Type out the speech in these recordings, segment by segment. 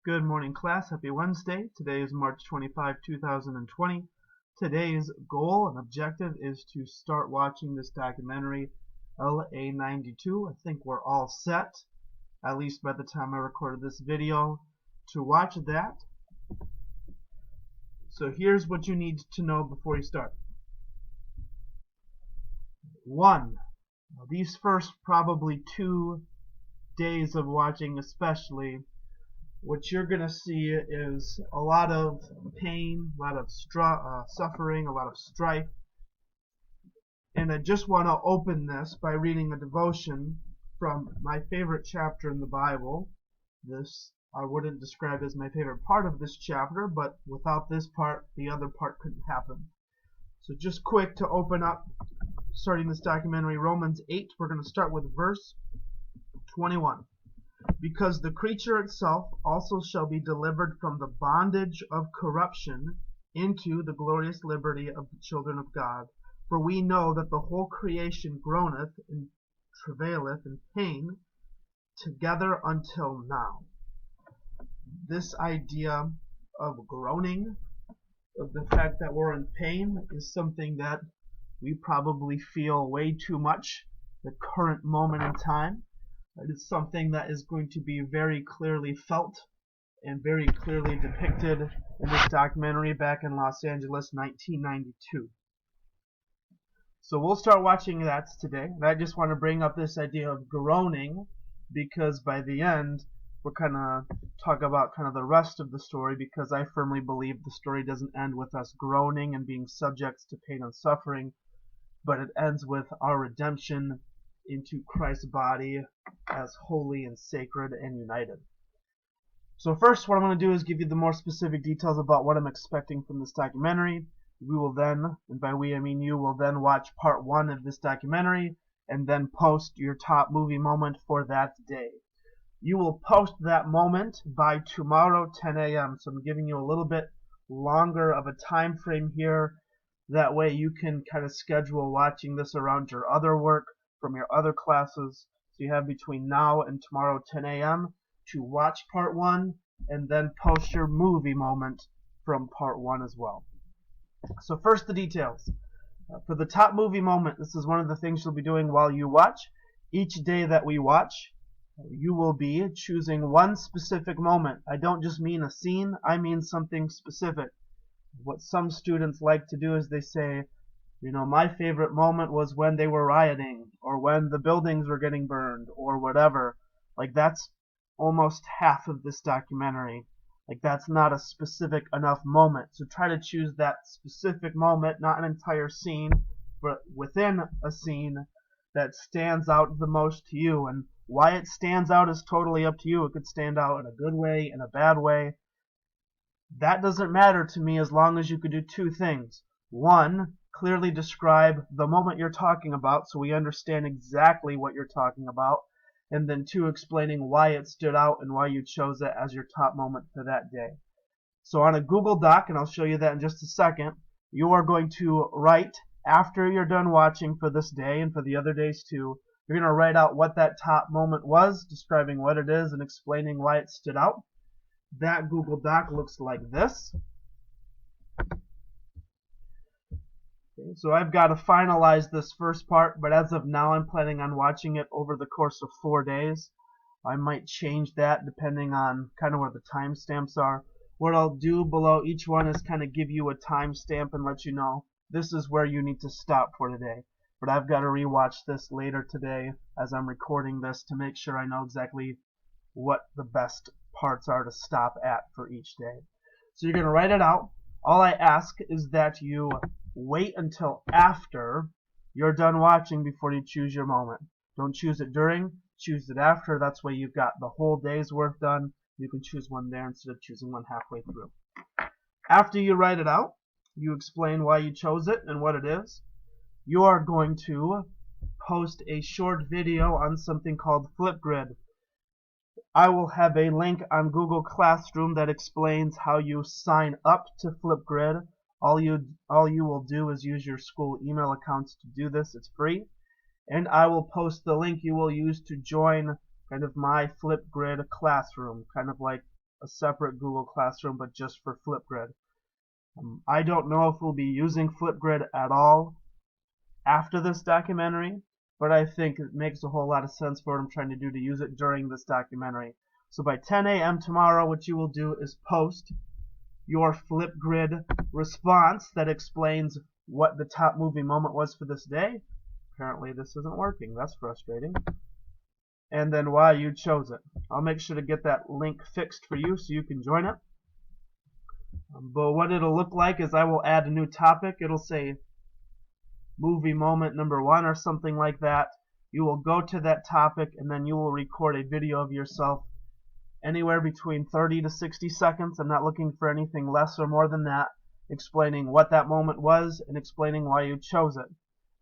Good morning, class. Happy Wednesday. Today is March 25, 2020. Today's goal and objective is to start watching this documentary, LA92. I think we're all set, at least by the time I recorded this video, to watch that. So here's what you need to know before you start. 1. These first probably 2 days of watching especially, what you're going to see is a lot of pain, a lot of suffering, a lot of strife. And I just want to open this by reading a devotion from my favorite chapter in the Bible. This I wouldn't describe as my favorite part of this chapter, but without this part, the other part couldn't happen. So just quick to open up, starting this documentary, Romans 8, we're going to start with verse 21. Because the creature itself also shall be delivered from the bondage of corruption into the glorious liberty of the children of God. For we know that the whole creation groaneth and travaileth in pain together until now. This idea of groaning, of the fact that we're in pain, is something that we probably feel way too much the current moment in time. It is something that is going to be very clearly felt and very clearly depicted in this documentary back in Los Angeles, 1992. So we'll start watching that today. And I just want to bring up this idea of groaning because by the end, we're kind of talk about kind of the rest of the story, because I firmly believe the story doesn't end with us groaning and being subjects to pain and suffering, but it ends with our redemption into Christ's body as holy and sacred and united. So first, what I'm going to do is give you the more specific details about what I'm expecting from this documentary. We will then, and by we I mean you, will then watch part 1 of this documentary and then post your top movie moment for that day. You will post that moment by tomorrow 10 a.m. So I'm giving you a little bit longer of a time frame here. That way you can kind of schedule watching this around your other work from your other classes. So you have between now and tomorrow 10 a.m. to watch part 1 and then post your movie moment from part 1 as well. So first, the details. For the top movie moment, this is one of the things you'll be doing while you watch. Each day that we watch, you will be choosing one specific moment. I don't just mean a scene, I mean something specific. What some students like to do is they say, you know, my favorite moment was when they were rioting, or when the buildings were getting burned, or whatever. Like, that's almost half of this documentary. Like, that's not a specific enough moment. So try to choose that specific moment, not an entire scene, but within a scene that stands out the most to you. And why it stands out is totally up to you. It could stand out in a good way, in a bad way. That doesn't matter to me as long as you could do 2 things. 1, clearly describe the moment you're talking about so we understand exactly what you're talking about. And then 2, explaining why it stood out and why you chose it as your top moment for that day. So on a Google Doc, and I'll show you that in just a second, you are going to write, after you're done watching for this day and for the other days too, you're going to write out what that top moment was, describing what it is and explaining why it stood out. That Google Doc looks like this. Okay, so I've got to finalize this first part, but as of now I'm planning on watching it over the course of 4 days. I might change that depending on kind of where the timestamps are. What I'll do below each one is kind of give you a timestamp and let you know this is where you need to stop for today. But I've got to rewatch this later today as I'm recording this to make sure I know exactly what the best parts are to stop at for each day. So you're going to write it out. All I ask is that you wait until after you're done watching before you choose your moment. Don't choose it during, choose it after. That's why you've got the whole day's work done. You can choose one there instead of choosing one halfway through. After you write it out, you explain why you chose it and what it is. You are going to post a short video on something called Flipgrid. I will have a link on Google Classroom that explains how you sign up to Flipgrid. All you will do is use your school email accounts to do this. It's free. And I will post the link you will use to join kind of my Flipgrid classroom, kind of like a separate Google Classroom, but just for Flipgrid. I don't know if we'll be using Flipgrid at all after this documentary, but I think it makes a whole lot of sense for what I'm trying to do to use it during this documentary. So by 10 a.m. tomorrow, what you will do is post your Flipgrid response that explains what the top movie moment was for this day. Apparently this isn't working. That's frustrating. And then why you chose it. I'll make sure to get that link fixed for you so you can join it. But what it'll look like is I will add a new topic. It'll say movie moment number 1 or something like that. You will go to that topic and then you will record a video of yourself anywhere between 30 to 60 seconds. I'm not looking for anything less or more than that, explaining what that moment was and explaining why you chose it.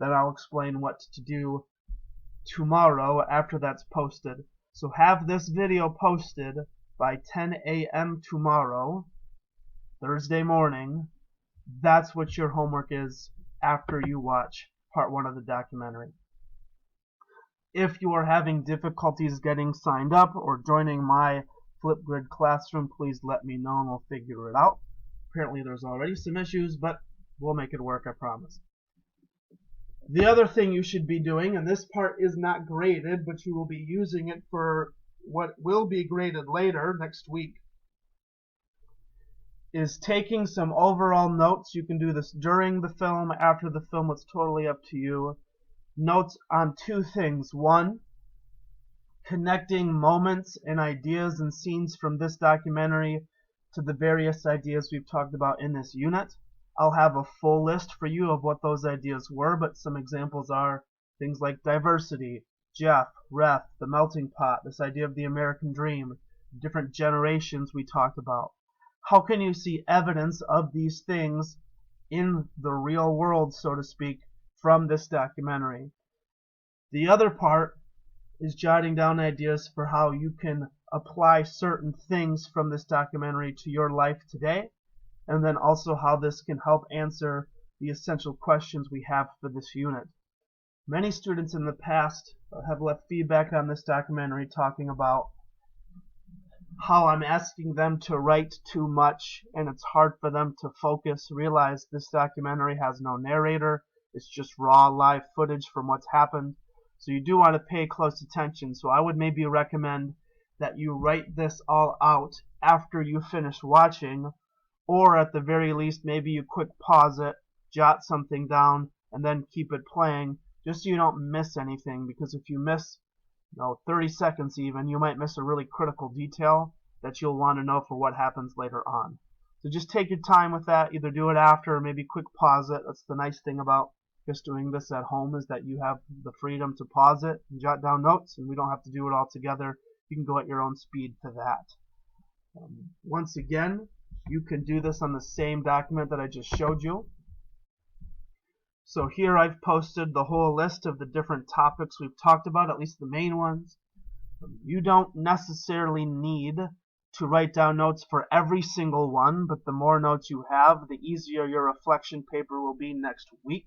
Then I'll explain what to do tomorrow after that's posted. So have this video posted by 10 a.m. tomorrow, Thursday morning. That's what your homework is after you watch part 1 of the documentary. If you are having difficulties getting signed up or joining my Flipgrid classroom, please let me know and we'll figure it out. Apparently there's already some issues, but we'll make it work, I promise. The other thing you should be doing, and this part is not graded, but you will be using it for what will be graded later next week, is taking some overall notes. You can do this during the film, after the film, it's totally up to you. Notes on 2 things. 1, connecting moments and ideas and scenes from this documentary to the various ideas we've talked about in this unit. I'll have a full list for you of what those ideas were, but some examples are things like diversity, Jeff, Ref, the melting pot, this idea of the American dream, different generations we talked about. How can you see evidence of these things in the real world, so to speak, from this documentary? The other part is jotting down ideas for how you can apply certain things from this documentary to your life today, and then also how this can help answer the essential questions we have for this unit. Many students in the past have left feedback on this documentary talking about how I'm asking them to write too much and it's hard for them to focus. Realize this documentary has no narrator. It's just raw live footage from what's happened. So you do want to pay close attention. So I would maybe recommend that you write this all out after you finish watching, or at the very least maybe you quick pause it, jot something down, and then keep it playing just so you don't miss anything, because if you miss 30 seconds even, you might miss a really critical detail that you'll want to know for what happens later on. So just take your time with that. Either do it after or maybe quick pause it. That's the nice thing about just doing this at home, is that you have the freedom to pause it and jot down notes, and we don't have to do it all together. You can go at your own speed for that. Once again, you can do this on the same document that I just showed you. So here I've posted the whole list of the different topics we've talked about, at least the main ones. You don't necessarily need to write down notes for every single one, but the more notes you have, the easier your reflection paper will be next week.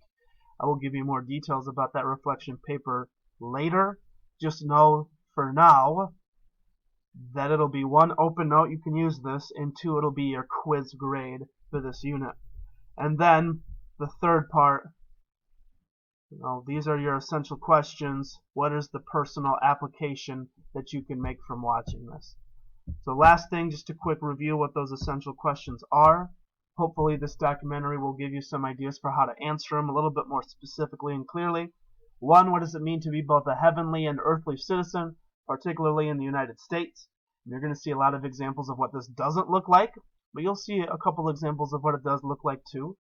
I will give you more details about that reflection paper later. Just know for now that it'll be 1, open note, you can use this, and 2, it'll be your quiz grade for this unit. And then the third part, these are your essential questions. What is the personal application that you can make from watching this? So last thing, just a quick review what those essential questions are. Hopefully this documentary will give you some ideas for how to answer them a little bit more specifically and clearly. 1, what does it mean to be both a heavenly and earthly citizen, particularly in the United States? And you're going to see a lot of examples of what this doesn't look like, but you'll see a couple examples of what it does look like too.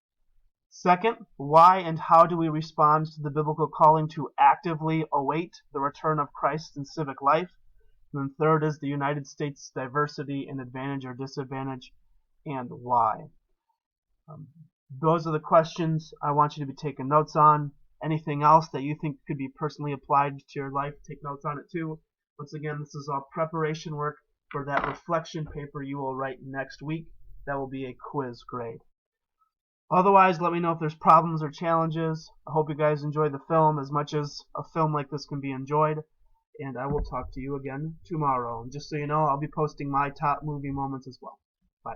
2nd, why and how do we respond to the biblical calling to actively await the return of Christ in civic life? And then 3rd is the United States diversity and advantage or disadvantage, and why. Those are the questions I want you to be taking notes on. Anything else that you think could be personally applied to your life, take notes on it too. Once again, this is all preparation work for that reflection paper you will write next week. That will be a quiz grade. Otherwise, let me know if there's problems or challenges. I hope you guys enjoy the film as much as a film like this can be enjoyed. and I will talk to you again tomorrow. And just so you know, I'll be posting my top movie moments as well. Bye.